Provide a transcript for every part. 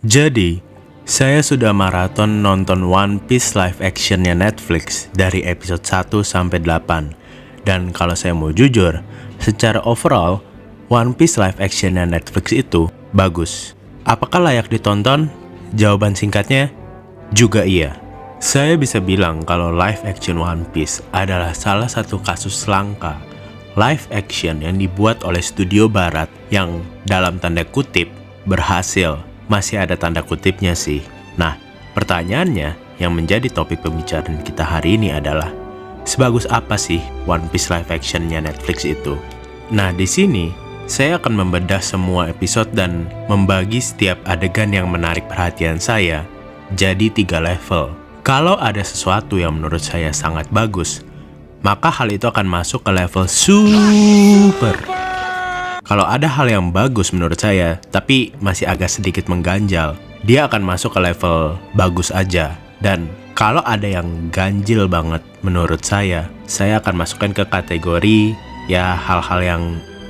Jadi, saya sudah maraton nonton One Piece live actionnya Netflix dari episode 1 sampai 8. Dan kalau saya mau jujur, secara overall, One Piece live actionnya Netflix itu bagus. Apakah layak ditonton? Jawaban singkatnya, juga iya. Saya bisa bilang kalau live action One Piece adalah salah satu kasus langka live action yang dibuat oleh studio barat yang dalam tanda kutip berhasil. Masih ada tanda kutipnya sih. Nah, pertanyaannya yang menjadi topik pembicaraan kita hari ini adalah sebagus apa sih One Piece live actionnya Netflix itu? Nah, di sini saya akan membedah semua episode dan membagi setiap adegan yang menarik perhatian saya jadi 3 level. Kalau ada sesuatu yang menurut saya sangat bagus, maka hal itu akan masuk ke level super. Kalau ada hal yang bagus menurut saya, tapi masih agak sedikit mengganjal, dia akan masuk ke level bagus aja. Dan kalau ada yang ganjil banget menurut saya akan masukkan ke kategori ya hal-hal yang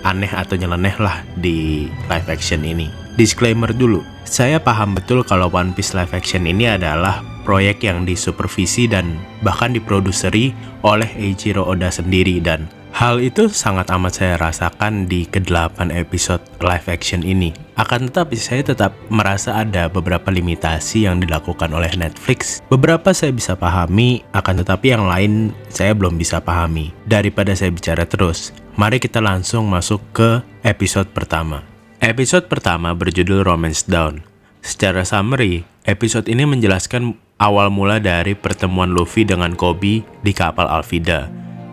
aneh atau nyeleneh lah di live action ini. Disclaimer dulu, saya paham betul kalau One Piece live action ini adalah proyek yang disupervisi dan bahkan diproduseri oleh Eiichiro Oda sendiri, dan hal itu sangat amat saya rasakan di ke-8 episode live action ini. Akan tetapi saya tetap merasa ada beberapa limitasi yang dilakukan oleh Netflix. Beberapa saya bisa pahami, akan tetapi yang lain saya belum bisa pahami. Daripada saya bicara terus, mari kita langsung masuk ke episode pertama. Episode pertama berjudul Romance Dawn. Secara summary, episode ini menjelaskan awal mula dari pertemuan Luffy dengan Koby di kapal Alvida.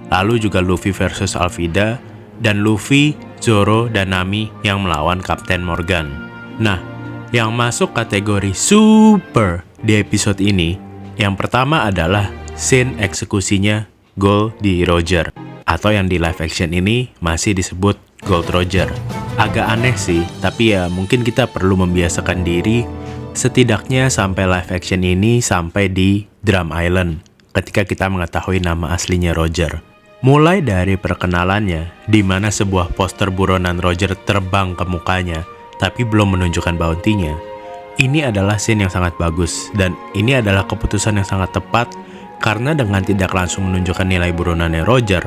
Lalu juga Luffy versus Alvida, dan Luffy, Zoro, dan Nami yang melawan Kapten Morgan. Nah, yang masuk kategori super di episode ini, yang pertama adalah scene eksekusinya Gold di Roger, atau yang di live action ini masih disebut Gold Roger. Agak aneh sih, tapi ya mungkin kita perlu membiasakan diri setidaknya sampai live action ini sampai di Drum Island ketika kita mengetahui nama aslinya Roger. Mulai dari perkenalannya, di mana sebuah poster buronan Roger terbang ke mukanya, tapi belum menunjukkan bounty-nya. Ini adalah scene yang sangat bagus, dan ini adalah keputusan yang sangat tepat, karena dengan tidak langsung menunjukkan nilai buronannya Roger,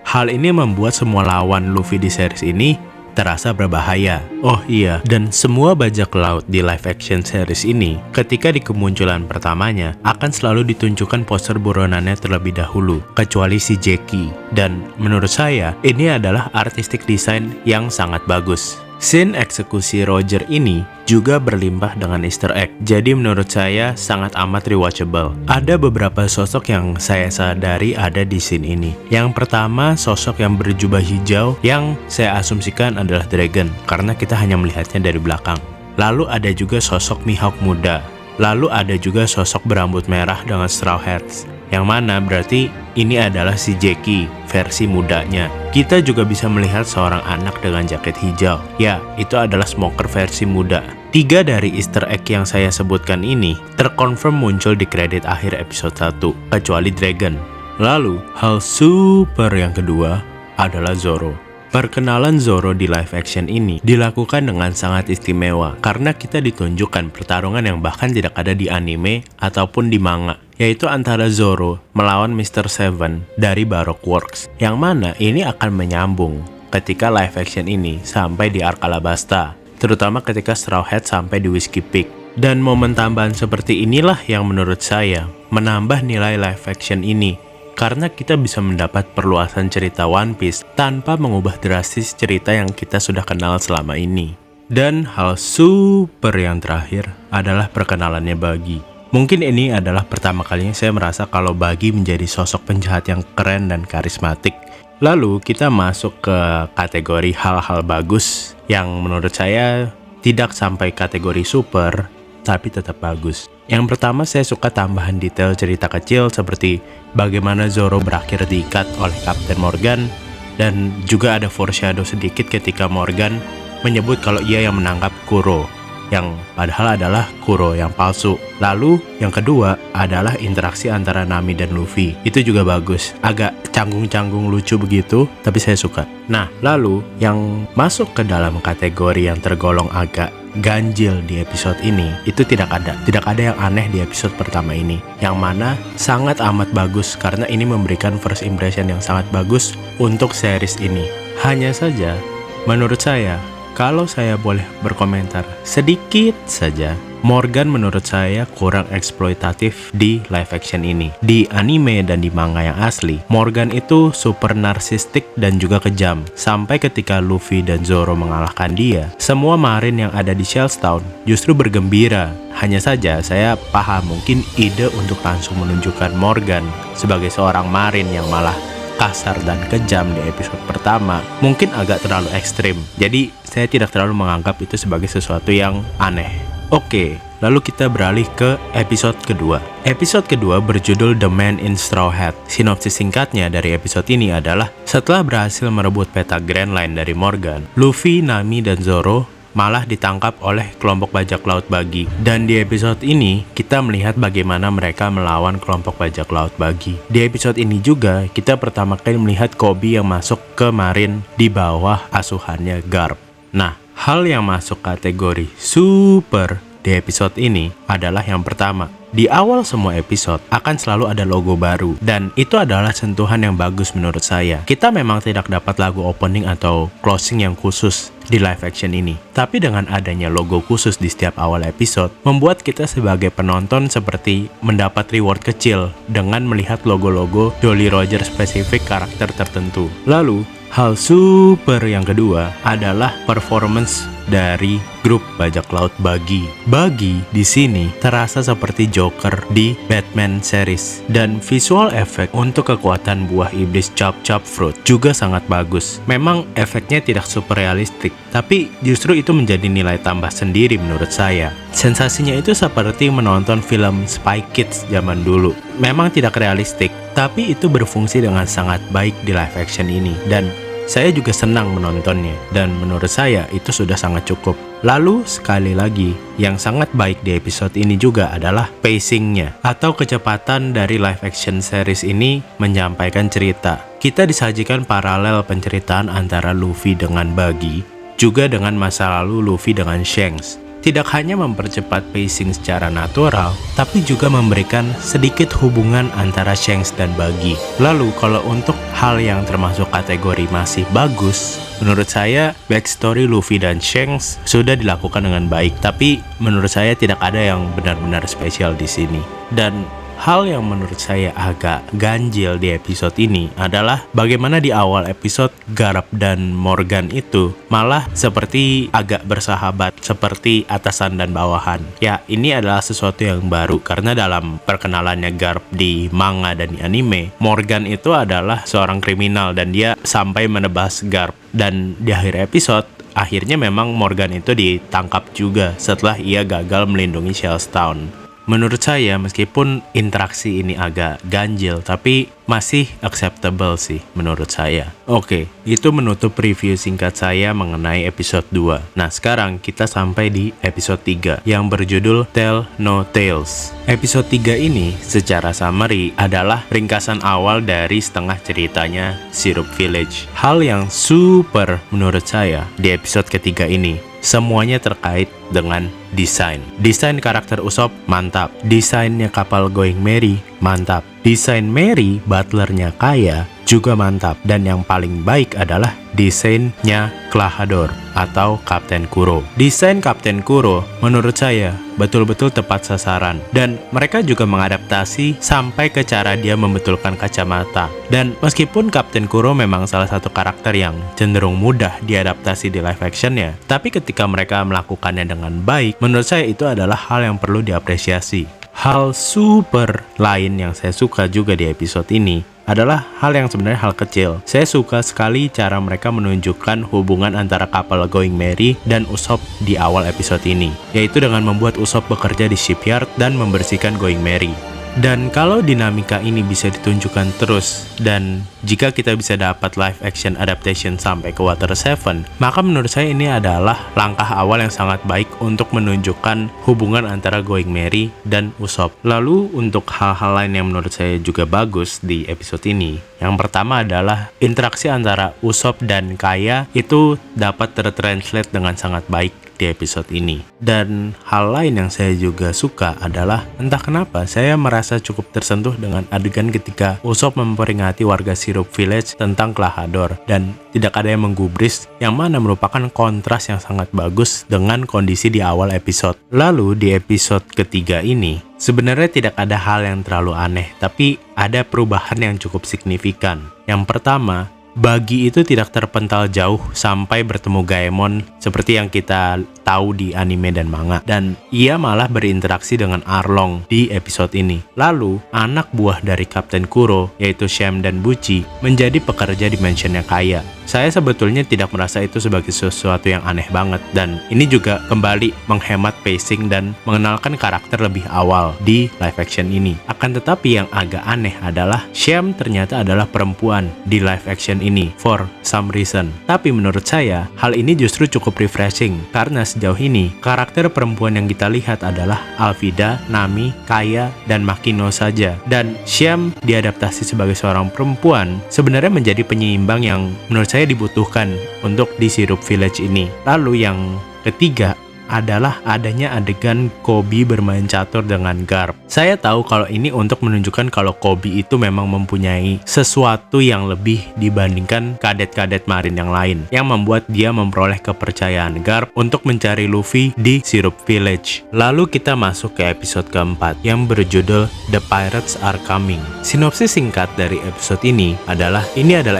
hal ini membuat semua lawan Luffy di series ini terasa berbahaya. Oh iya, dan semua bajak laut di live action series ini, ketika di kemunculan pertamanya, akan selalu ditunjukkan poster buronannya terlebih dahulu, kecuali si Jackie. Dan menurut saya, ini adalah artistic design yang sangat bagus. Scene eksekusi Roger ini juga berlimpah dengan easter egg, jadi menurut saya sangat amat rewatchable. Ada beberapa sosok yang saya sadari ada di scene ini. Yang pertama, sosok yang berjubah hijau yang saya asumsikan adalah Dragon, karena kita hanya melihatnya dari belakang. Lalu ada juga sosok Mihawk muda. Lalu ada juga sosok berambut merah dengan straw hats, yang mana berarti ini adalah si Jackie versi mudanya. Kita juga bisa melihat seorang anak dengan jaket hijau. Ya, itu adalah Smoker versi muda. 3 dari easter egg yang saya sebutkan ini terkonfirm muncul di kredit akhir episode 1, kecuali Dragon. Lalu, hal super yang kedua adalah Zoro. Perkenalan Zoro di live action ini dilakukan dengan sangat istimewa karena kita ditunjukkan pertarungan yang bahkan tidak ada di anime ataupun di manga, yaitu antara Zoro melawan Mr. Seven dari Baroque Works, yang mana ini akan menyambung ketika live action ini sampai di Arc Alabasta, terutama ketika Straw Hat sampai di Whiskey Peak. Dan momen tambahan seperti inilah yang menurut saya menambah nilai live action ini, karena kita bisa mendapat perluasan cerita One Piece tanpa mengubah drastis cerita yang kita sudah kenal selama ini. Dan hal super yang terakhir adalah perkenalannya Buggy. Mungkin ini adalah pertama kalinya saya merasa kalau Buggy menjadi sosok penjahat yang keren dan karismatik. Lalu kita masuk ke kategori hal-hal bagus yang menurut saya tidak sampai kategori super, tapi tetap bagus. Yang pertama, saya suka tambahan detail cerita kecil seperti bagaimana Zoro berakhir diikat oleh Kapten Morgan, dan juga ada foreshadow sedikit ketika Morgan menyebut kalau ia yang menangkap Kuro. yang padahal adalah Kuro yang palsu. Lalu yang kedua adalah interaksi antara Nami dan Luffy. Itu juga bagus, agak canggung-canggung lucu begitu, tapi saya suka. Nah, lalu yang masuk ke dalam kategori yang tergolong agak ganjil di episode ini, itu tidak ada yang aneh di episode pertama ini, yang mana sangat amat bagus karena ini memberikan first impression yang sangat bagus untuk series ini. Hanya saja, menurut saya, kalau saya boleh berkomentar sedikit saja, Morgan menurut saya kurang eksploitatif di live action ini. Di anime dan di manga yang asli, Morgan itu super narsistik dan juga kejam. Sampai ketika Luffy dan Zoro mengalahkan dia, semua marin yang ada di Shellstown justru bergembira. Hanya saja saya paham mungkin ide untuk langsung menunjukkan Morgan sebagai seorang marin yang malah kasar dan kejam di episode pertama mungkin agak terlalu ekstrim. Jadi saya tidak terlalu menganggap itu sebagai sesuatu yang aneh. Oke, lalu kita beralih ke episode kedua. Episode kedua berjudul The Man in Straw Hat. Sinopsis singkatnya dari episode ini adalah setelah berhasil merebut peta Grand Line dari Morgan, Luffy, Nami, dan Zoro malah ditangkap oleh kelompok bajak laut Buggy. Dan di episode ini, kita melihat bagaimana mereka melawan kelompok bajak laut Buggy. Di episode ini juga, kita pertama kali melihat Koby yang masuk ke marin di bawah asuhannya Garp. Nah, hal yang masuk kategori super di episode ini adalah yang pertama. Di awal semua episode akan selalu ada logo baru, dan itu adalah sentuhan yang bagus menurut saya. Kita memang tidak dapat lagu opening atau closing yang khusus di live action ini, tapi dengan adanya logo khusus di setiap awal episode, membuat kita sebagai penonton seperti mendapat reward kecil dengan melihat logo-logo Jolly Roger spesifik karakter tertentu. Lalu, hal super yang kedua adalah performance dari grup bajak laut Buggy. Buggy di sini terasa seperti Joker di Batman series, dan visual efek untuk kekuatan buah iblis Chop Chop Fruit juga sangat bagus. Memang efeknya tidak super realistik, tapi justru itu menjadi nilai tambah sendiri menurut saya. Sensasinya itu seperti menonton film Spy Kids zaman dulu. Memang tidak realistik, tapi itu berfungsi dengan sangat baik di live action ini, dan saya juga senang menontonnya, dan menurut saya itu sudah sangat cukup. Lalu sekali lagi, yang sangat baik di episode ini juga adalah pacingnya atau kecepatan dari live action series ini menyampaikan cerita. Kita disajikan paralel penceritaan antara Luffy dengan Buggy, juga dengan masa lalu Luffy dengan Shanks. Tidak hanya mempercepat pacing secara natural, tapi juga memberikan sedikit hubungan antara Shanks dan Buggy. Lalu kalau untuk hal yang termasuk kategori masih bagus, menurut saya backstory Luffy dan Shanks sudah dilakukan dengan baik, tapi menurut saya tidak ada yang benar-benar spesial di sini. Dan hal yang menurut saya agak ganjil di episode ini adalah bagaimana di awal episode Garp dan Morgan itu malah seperti agak bersahabat, seperti atasan dan bawahan. Ya, ini adalah sesuatu yang baru karena dalam perkenalannya Garp di manga dan di anime, Morgan itu adalah seorang kriminal dan dia sampai menebas Garp. Dan di akhir episode, akhirnya memang Morgan itu ditangkap juga setelah ia gagal melindungi Shellstown. Menurut saya, meskipun interaksi ini agak ganjil, tapi masih acceptable sih menurut saya. Oke, itu menutup review singkat saya mengenai episode 2. Nah, sekarang kita sampai di episode 3 yang berjudul Tell No Tales. Episode 3 ini secara summary adalah ringkasan awal dari setengah ceritanya Syrup Village. Hal yang super menurut saya di episode ketiga ini, semuanya terkait dengan desain. Desain karakter Usopp mantap. Desainnya kapal Going Merry mantap. Desain Merry, butlernya Kaya, juga mantap. Dan yang paling baik adalah desainnya Klahadore atau Kapten Kuro. Desain Kapten Kuro menurut saya betul-betul tepat sasaran, dan mereka juga mengadaptasi sampai ke cara dia membetulkan kacamata. Dan meskipun Kapten Kuro memang salah satu karakter yang cenderung mudah diadaptasi di live actionnya, tapi ketika mereka melakukannya dengan baik, menurut saya itu adalah hal yang perlu diapresiasi. Hal super lain yang saya suka juga di episode ini adalah hal yang sebenarnya hal kecil. Saya suka sekali cara mereka menunjukkan hubungan antara kapal Going Merry dan Usopp di awal episode ini, yaitu dengan membuat Usopp bekerja di shipyard dan membersihkan Going Merry. Dan kalau dinamika ini bisa ditunjukkan terus, dan jika kita bisa dapat live action adaptation sampai ke Water 7, maka menurut saya ini adalah langkah awal yang sangat baik untuk menunjukkan hubungan antara Going Merry dan Usopp. Lalu untuk hal-hal lain yang menurut saya juga bagus di episode ini, yang pertama adalah interaksi antara Usopp dan Kaya itu dapat tertranslate dengan sangat baik di episode ini. Dan hal lain yang saya juga suka adalah entah kenapa saya merasa cukup tersentuh dengan adegan ketika Usopp memperingati warga Syrup Village tentang Klahadore dan tidak ada yang menggubris, yang mana merupakan kontras yang sangat bagus dengan kondisi di awal episode. Lalu di episode ketiga ini sebenarnya tidak ada hal yang terlalu aneh, tapi ada perubahan yang cukup signifikan. Yang pertama, Buggy itu tidak terpental jauh sampai bertemu Gaemon seperti yang kita tahu di anime dan manga, dan ia malah berinteraksi dengan Arlong di episode ini. Lalu anak buah dari Kapten Kuro yaitu Sham dan Buchi menjadi pekerja di mansionnya Kaya. Saya sebetulnya tidak merasa itu sebagai sesuatu yang aneh banget, dan ini juga kembali menghemat pacing dan mengenalkan karakter lebih awal di live action ini. Akan tetapi yang agak aneh adalah Sham ternyata adalah perempuan di live action ini for some reason. Tapi menurut saya hal ini justru cukup refreshing karena sejauh ini karakter perempuan yang kita lihat adalah Alvida, Nami, Kaya, dan Makino saja. Dan Sham diadaptasi sebagai seorang perempuan sebenarnya menjadi penyeimbang yang menurut saya dibutuhkan untuk di Syrup Village ini. Lalu yang ketiga adalah adanya adegan Koby bermain catur dengan Garp. Saya tahu kalau ini untuk menunjukkan kalau Koby itu memang mempunyai sesuatu yang lebih dibandingkan kadet-kadet marin yang lain, yang membuat dia memperoleh kepercayaan Garp untuk mencari Luffy di Syrup Village. Lalu kita masuk ke episode keempat yang berjudul The Pirates Are Coming. Sinopsis singkat dari episode ini adalah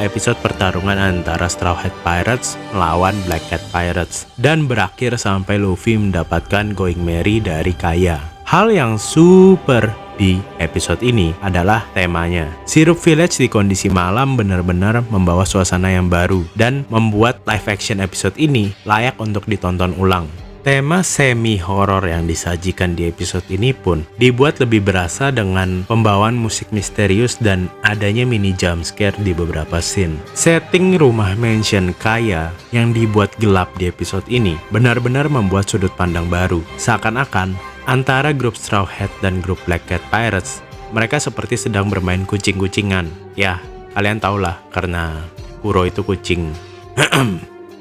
episode pertarungan antara Straw Hat Pirates melawan Black Cat Pirates dan berakhir sampai Luffy mendapatkan Going Merry dari Kaya. Hal yang super di episode ini adalah temanya. Syrup Village di kondisi malam benar-benar membawa suasana yang baru dan membuat live action episode ini layak untuk ditonton ulang. Tema semi-horor yang disajikan di episode ini pun dibuat lebih berasa dengan pembawaan musik misterius dan adanya mini jump scare di beberapa scene. Setting rumah mansion Kaya yang dibuat gelap di episode ini benar-benar membuat sudut pandang baru. Seakan-akan antara grup Straw Hat dan grup Black Cat Pirates, mereka seperti sedang bermain kucing-kucingan. Ya, kalian tahulah karena Kuro itu kucing.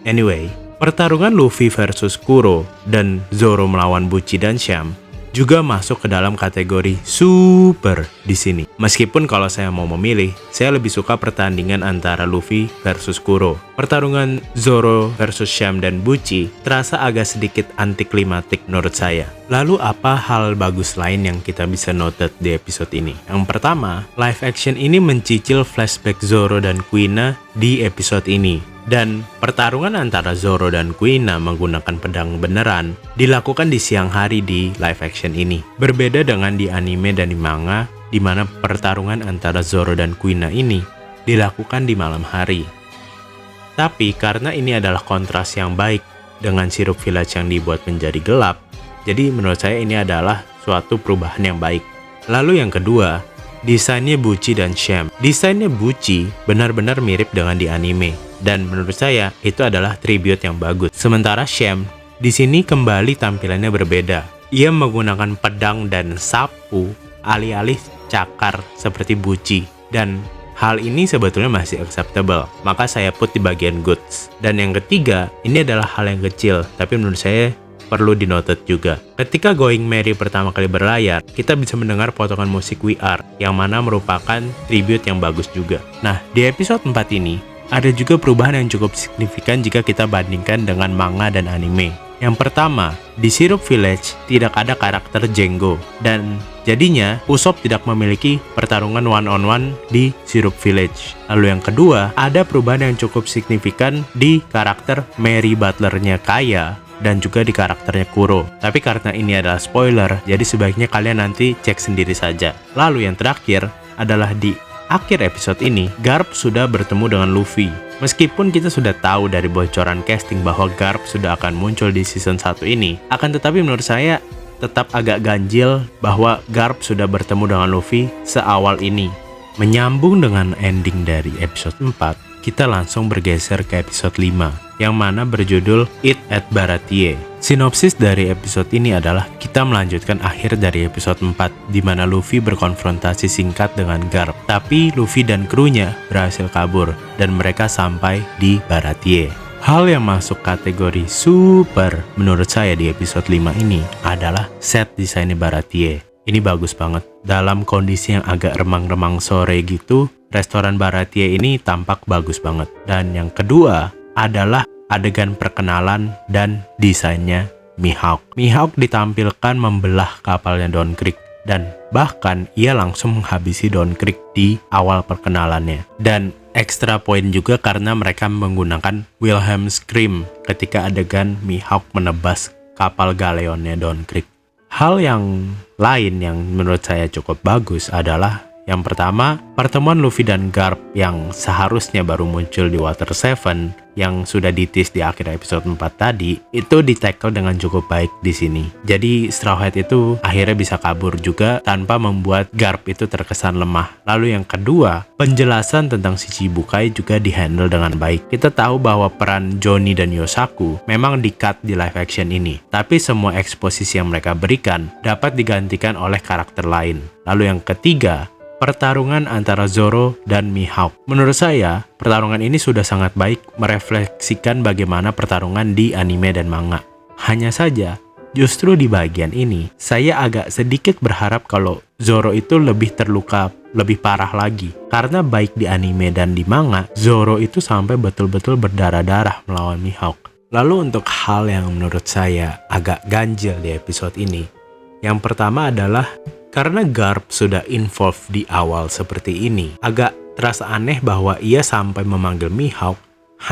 Anyway, pertarungan Luffy versus Kuro dan Zoro melawan Buchi dan Sham juga masuk ke dalam kategori super di sini. Meskipun kalau saya mau memilih, saya lebih suka pertandingan antara Luffy versus Kuro. Pertarungan Zoro versus Sham dan Buchi terasa agak sedikit antiklimatik menurut saya. Lalu apa hal bagus lain yang kita bisa noted di episode ini? Yang pertama, live action ini mencicil flashback Zoro dan Kuina di episode ini. Dan pertarungan antara Zoro dan Kuina menggunakan pedang beneran dilakukan di siang hari di live action ini. Berbeda dengan di anime dan di manga, di mana pertarungan antara Zoro dan Kuina ini dilakukan di malam hari. Tapi karena ini adalah kontras yang baik dengan Syrup Village yang dibuat menjadi gelap, jadi menurut saya ini adalah suatu perubahan yang baik. Lalu yang kedua, desainnya Buchi dan Sham. Desainnya Buchi benar-benar mirip dengan di anime, dan menurut saya itu adalah tribute yang bagus. Sementara Sham di sini kembali tampilannya berbeda. Ia menggunakan pedang dan sapu alih-alih cakar seperti Buchi, dan hal ini sebetulnya masih acceptable, maka saya put di bagian goods. Dan yang ketiga, ini adalah hal yang kecil, tapi menurut saya perlu dinoted juga. Ketika Going Merry pertama kali berlayar, kita bisa mendengar potongan musik We Are, yang mana merupakan tribute yang bagus juga. Nah, di episode 4 ini, ada juga perubahan yang cukup signifikan jika kita bandingkan dengan manga dan anime. Yang pertama, di Syrup Village tidak ada karakter Jengo, dan jadinya Usopp tidak memiliki pertarungan one-on-one di Syrup Village. Lalu yang kedua, ada perubahan yang cukup signifikan di karakter Merry Butlernya Kaya dan juga di karakternya Kuro. Tapi karena ini adalah spoiler, jadi sebaiknya kalian nanti cek sendiri saja. Lalu yang terakhir adalah di akhir episode ini, Garp sudah bertemu dengan Luffy. Meskipun kita sudah tahu dari bocoran casting bahwa Garp sudah akan muncul di season 1 ini, akan tetapi menurut saya tetap agak ganjil bahwa Garp sudah bertemu dengan Luffy seawal ini. Menyambung dengan ending dari episode 4, kita langsung bergeser ke episode 5, yang mana berjudul Eat at Baratie. Sinopsis dari episode ini adalah kita melanjutkan akhir dari episode 4, di mana Luffy berkonfrontasi singkat dengan Garp. Tapi Luffy dan krunya berhasil kabur, dan mereka sampai di Baratie. Hal yang masuk kategori super menurut saya di episode 5 ini adalah set desainnya Baratie. Ini bagus banget. Dalam kondisi yang agak remang-remang sore gitu, restoran Baratie ini tampak bagus banget. Dan yang kedua adalah adegan perkenalan dan desainnya Mihawk. Mihawk ditampilkan membelah kapalnya Dawn Creek. Dan bahkan ia langsung menghabisi Dawn Creek di awal perkenalannya. Dan ekstra poin juga karena mereka menggunakan Wilhelm Scream ketika adegan Mihawk menebas kapal galeonnya Dawn Creek. Hal yang lain yang menurut saya cukup bagus adalah yang pertama, pertemuan Luffy dan Garp yang seharusnya baru muncul di Water 7 yang sudah ditis di akhir episode 4 tadi, itu di-tackle dengan cukup baik di sini. Jadi Straw Hat itu akhirnya bisa kabur juga tanpa membuat Garp itu terkesan lemah. Lalu yang kedua, penjelasan tentang Shichibukai juga di-handle dengan baik. Kita tahu bahwa peran Johnny dan Yosaku memang di-cut di live action ini, tapi semua eksposisi yang mereka berikan dapat digantikan oleh karakter lain. Lalu yang ketiga, pertarungan antara Zoro dan Mihawk. Menurut saya, pertarungan ini sudah sangat baik merefleksikan bagaimana pertarungan di anime dan manga. Hanya saja, justru di bagian ini, saya agak sedikit berharap kalau Zoro itu lebih terluka, lebih parah lagi. Karena baik di anime dan di manga, Zoro itu sampai betul-betul berdarah-darah melawan Mihawk. Lalu untuk hal yang menurut saya agak ganjil di episode ini, yang pertama adalah karena Garp sudah involved di awal seperti ini, agak terasa aneh bahwa ia sampai memanggil Mihawk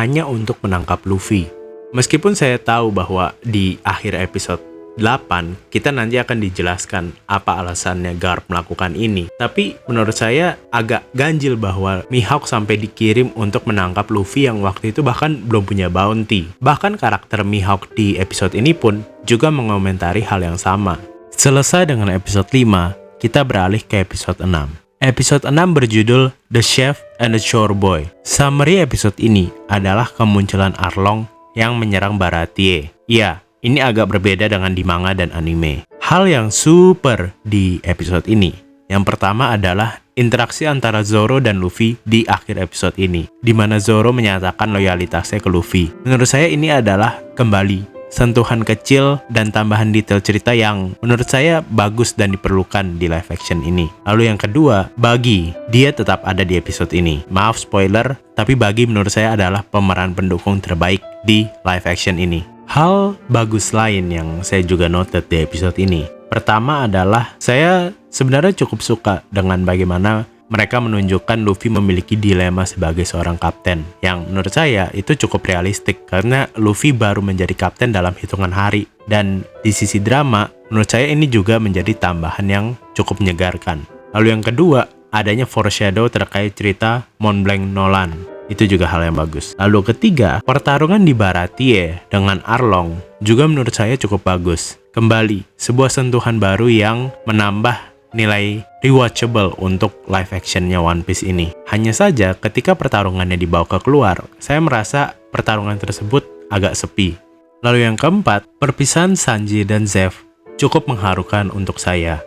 hanya untuk menangkap Luffy. Meskipun saya tahu bahwa di akhir episode 8, kita nanti akan dijelaskan apa alasannya Garp melakukan ini. Tapi menurut saya agak ganjil bahwa Mihawk sampai dikirim untuk menangkap Luffy yang waktu itu bahkan belum punya bounty. Bahkan karakter Mihawk di episode ini pun juga mengomentari hal yang sama. Selesai dengan episode 5, kita beralih ke episode 6. Episode 6 berjudul The Chef and the Chore Boy. Summary episode ini adalah kemunculan Arlong yang menyerang Baratie. Ya, ini agak berbeda dengan di manga dan anime. Hal yang super di episode ini, yang pertama adalah interaksi antara Zoro dan Luffy di akhir episode ini, di mana Zoro menyatakan loyalitasnya ke Luffy. Menurut saya ini adalah kembali sentuhan kecil dan tambahan detail cerita yang menurut saya bagus dan diperlukan di live action ini. Lalu yang kedua, Buggy. Dia tetap ada di episode ini. Maaf spoiler, tapi Buggy menurut saya adalah pemeran pendukung terbaik di live action ini. Hal bagus lain yang saya juga noted di episode ini, pertama adalah saya sebenarnya cukup suka dengan bagaimana mereka menunjukkan Luffy memiliki dilema sebagai seorang kapten, yang menurut saya itu cukup realistik karena Luffy baru menjadi kapten dalam hitungan hari. Dan di sisi drama, menurut saya ini juga menjadi tambahan yang cukup menyegarkan. Lalu yang kedua, adanya foreshadow terkait cerita Mont Blanc Nolan. Itu juga hal yang bagus. Lalu ketiga, pertarungan di Baratie dengan Arlong juga menurut saya cukup bagus. Kembali, sebuah sentuhan baru yang menambah nilai rewatchable untuk live actionnya One Piece ini. Hanya saja ketika pertarungannya dibawa ke keluar, saya merasa pertarungan tersebut agak sepi. Lalu yang keempat, perpisahan Sanji dan Zeff cukup mengharukan untuk saya.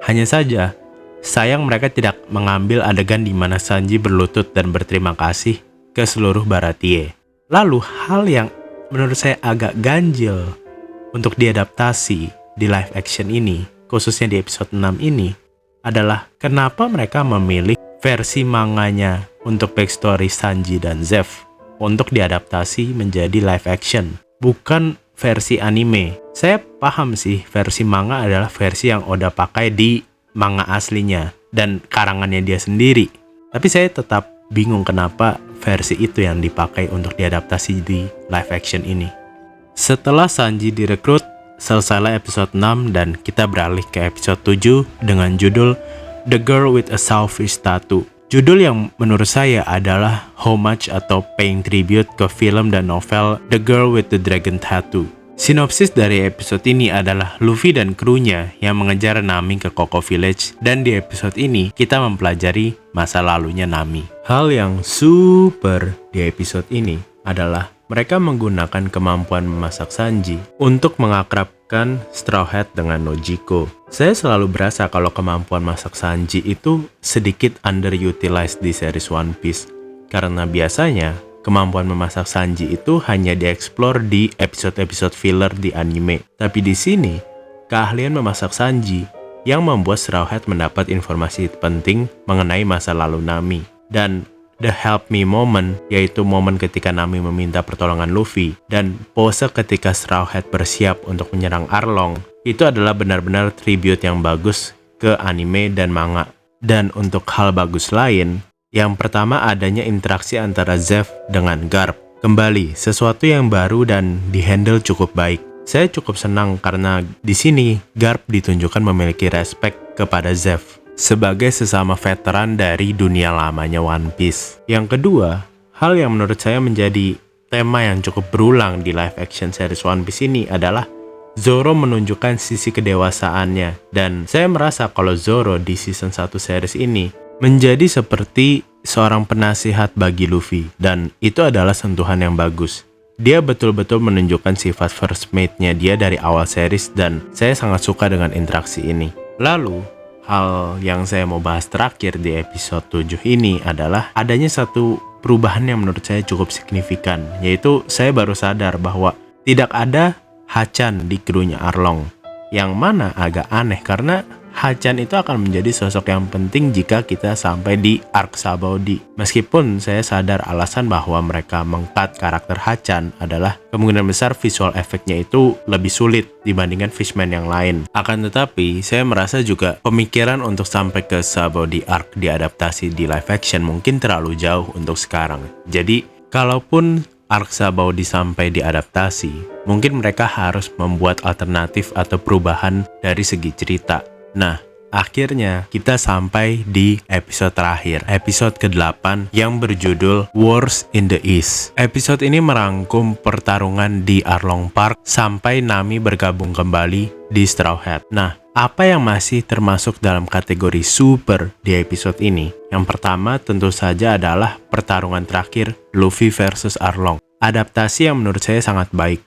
Hanya saja, sayang mereka tidak mengambil adegan di mana Sanji berlutut dan berterima kasih ke seluruh Baratie. Lalu hal yang menurut saya agak ganjil untuk diadaptasi di live action ini, khususnya di episode 6 ini, adalah kenapa mereka memilih versi manganya untuk backstory Sanji dan Zeff untuk diadaptasi menjadi live action, bukan versi anime. Saya paham sih versi manga adalah versi yang Oda pakai di manga aslinya dan karangannya dia sendiri. Tapi saya tetap bingung kenapa versi itu yang dipakai untuk diadaptasi di live action ini. Setelah Sanji direkrut, selesailah episode 6 dan kita beralih ke episode 7 dengan judul The Girl with a Selfish Tattoo. Judul yang menurut saya adalah homage atau paying tribute ke film dan novel The Girl with the Dragon Tattoo. Sinopsis dari episode ini adalah Luffy dan krunya yang mengejar Nami ke Koko Village, dan di episode ini kita mempelajari masa lalunya Nami. Hal yang super di episode ini adalah mereka menggunakan kemampuan memasak Sanji untuk mengakrabkan Straw Hat dengan Nojiko. Saya selalu berasa kalau kemampuan masak Sanji itu sedikit underutilized di series One Piece, karena biasanya kemampuan memasak Sanji itu hanya dieksplor di episode-episode filler di anime. Tapi di sini, keahlian memasak Sanji yang membuat Straw Hat mendapat informasi penting mengenai masa lalu Nami. Dan the help me moment, yaitu momen ketika Nami meminta pertolongan Luffy, dan pose ketika Straw Hat bersiap untuk menyerang Arlong, itu adalah benar-benar tribute yang bagus ke anime dan manga. Dan untuk hal bagus lain, yang pertama adanya interaksi antara Zeff dengan Garp. Kembali, sesuatu yang baru dan dihandle cukup baik. Saya cukup senang karena di sini Garp ditunjukkan memiliki respect kepada Zeff sebagai sesama veteran dari dunia lamanya One Piece. Yang kedua, hal yang menurut saya menjadi tema yang cukup berulang di live action series One Piece ini adalah Zoro menunjukkan sisi kedewasaannya. Dan saya merasa kalau Zoro di season 1 series ini menjadi seperti seorang penasihat bagi Luffy, dan itu adalah sentuhan yang bagus. Dia betul-betul menunjukkan sifat first mate-nya dia dari awal series, dan saya sangat suka dengan interaksi ini. Lalu, hal yang saya mau bahas terakhir di episode 7 ini adalah adanya satu perubahan yang menurut saya cukup signifikan, yaitu saya baru sadar bahwa tidak ada Hachan di krunya Arlong, yang mana agak aneh karena Hachan itu akan menjadi sosok yang penting jika kita sampai di arc Sabaody. Meskipun saya sadar alasan bahwa mereka meng-cut karakter Hachan adalah kemungkinan besar visual efeknya itu lebih sulit dibandingkan Fishman yang lain. Akan tetapi, saya merasa juga pemikiran untuk sampai ke Sabaody arc diadaptasi di live action mungkin terlalu jauh untuk sekarang. Jadi, kalaupun arc Sabaody sampai diadaptasi, mungkin mereka harus membuat alternatif atau perubahan dari segi cerita. Nah, akhirnya kita sampai di episode terakhir, episode ke-8 yang berjudul Wars in the East. Episode ini merangkum pertarungan di Arlong Park sampai Nami bergabung kembali di Straw Hat. Nah, apa yang masih termasuk dalam kategori super di episode ini? Yang pertama tentu saja adalah pertarungan terakhir Luffy versus Arlong. Adaptasi yang menurut saya sangat baik.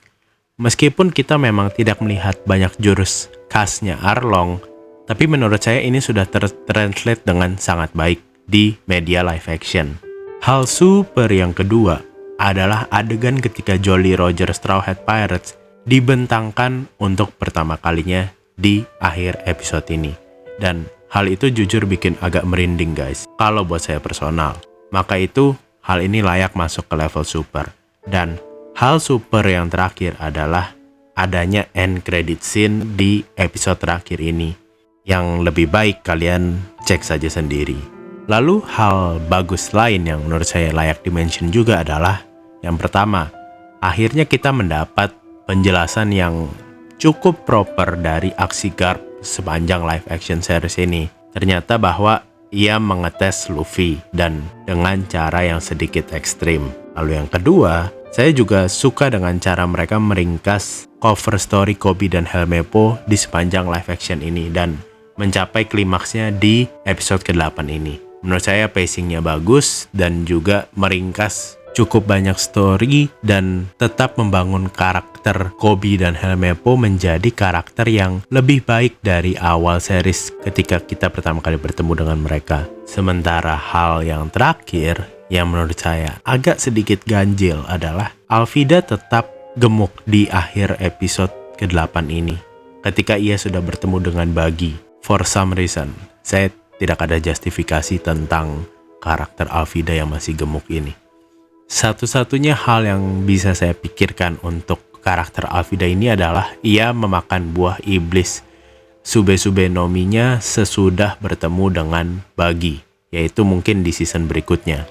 Meskipun kita memang tidak melihat banyak jurus khasnya Arlong, tapi menurut saya ini sudah translate dengan sangat baik di media live action. Hal super yang kedua adalah adegan ketika Jolly Roger Straw Hat Pirates dibentangkan untuk pertama kalinya di akhir episode ini. Dan hal itu jujur bikin agak merinding guys, kalau buat saya personal. Maka itu, hal ini layak masuk ke level super. Dan hal super yang terakhir adalah adanya end credit scene di episode terakhir ini. Yang lebih baik kalian cek saja sendiri. Lalu hal bagus lain yang menurut saya layak dimention juga adalah yang pertama, akhirnya kita mendapat penjelasan yang cukup proper dari aksi Garp sepanjang live action series ini. Ternyata bahwa ia mengetes Luffy dan dengan cara yang sedikit ekstrim. Lalu yang kedua, saya juga suka dengan cara mereka meringkas cover story Koby dan Helmeppo di sepanjang live action ini dan mencapai klimaksnya di episode ke-8 ini. Menurut saya pacingnya bagus dan juga meringkas cukup banyak story dan tetap membangun karakter Koby dan Helmeppo menjadi karakter yang lebih baik dari awal series ketika kita pertama kali bertemu dengan mereka. Sementara hal yang terakhir yang menurut saya agak sedikit ganjil adalah Alvida tetap gemuk di akhir episode ke-8 ini ketika ia sudah bertemu dengan Buggy. For some reason, saya tidak ada justifikasi tentang karakter Alvida yang masih gemuk ini. Satu-satunya hal yang bisa saya pikirkan untuk karakter Alvida ini adalah ia memakan buah iblis Sube-Sube Nominya sesudah bertemu dengan Buggy, yaitu mungkin di season berikutnya.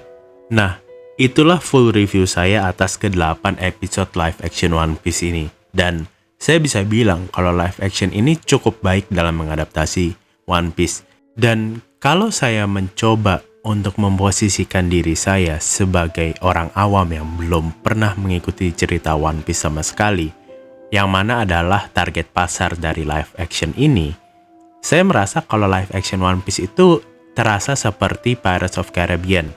Nah, itulah full review saya atas ke-8 episode live action One Piece ini. Dan saya bisa bilang kalau live action ini cukup baik dalam mengadaptasi One Piece. Dan kalau saya mencoba untuk memposisikan diri saya sebagai orang awam yang belum pernah mengikuti cerita One Piece sama sekali, yang mana adalah target pasar dari live action ini, saya merasa kalau live action One Piece itu terasa seperti Pirates of Caribbean,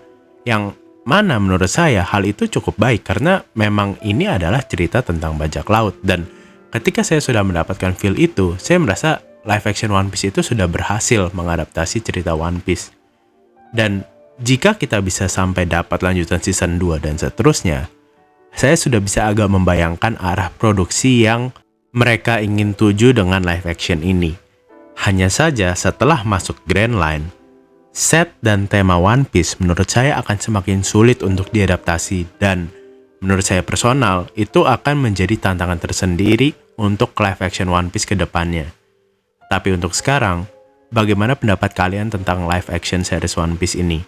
yang mana menurut saya hal itu cukup baik karena memang ini adalah cerita tentang bajak laut, dan ketika saya sudah mendapatkan feel itu, saya merasa live action One Piece itu sudah berhasil mengadaptasi cerita One Piece. Dan jika kita bisa sampai dapat lanjutan season 2 dan seterusnya, saya sudah bisa agak membayangkan arah produksi yang mereka ingin tuju dengan live action ini. Hanya saja setelah masuk Grand Line, set dan tema One Piece menurut saya akan semakin sulit untuk diadaptasi, dan menurut saya personal itu akan menjadi tantangan tersendiri untuk live action One Piece ke depannya. Tapi untuk sekarang, bagaimana pendapat kalian tentang live action series One Piece ini?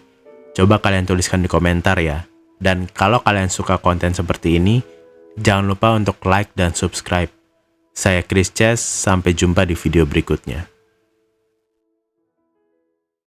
Coba kalian tuliskan di komentar ya. Dan kalau kalian suka konten seperti ini, jangan lupa untuk like dan subscribe. Saya Chris Chess, sampai jumpa di video berikutnya.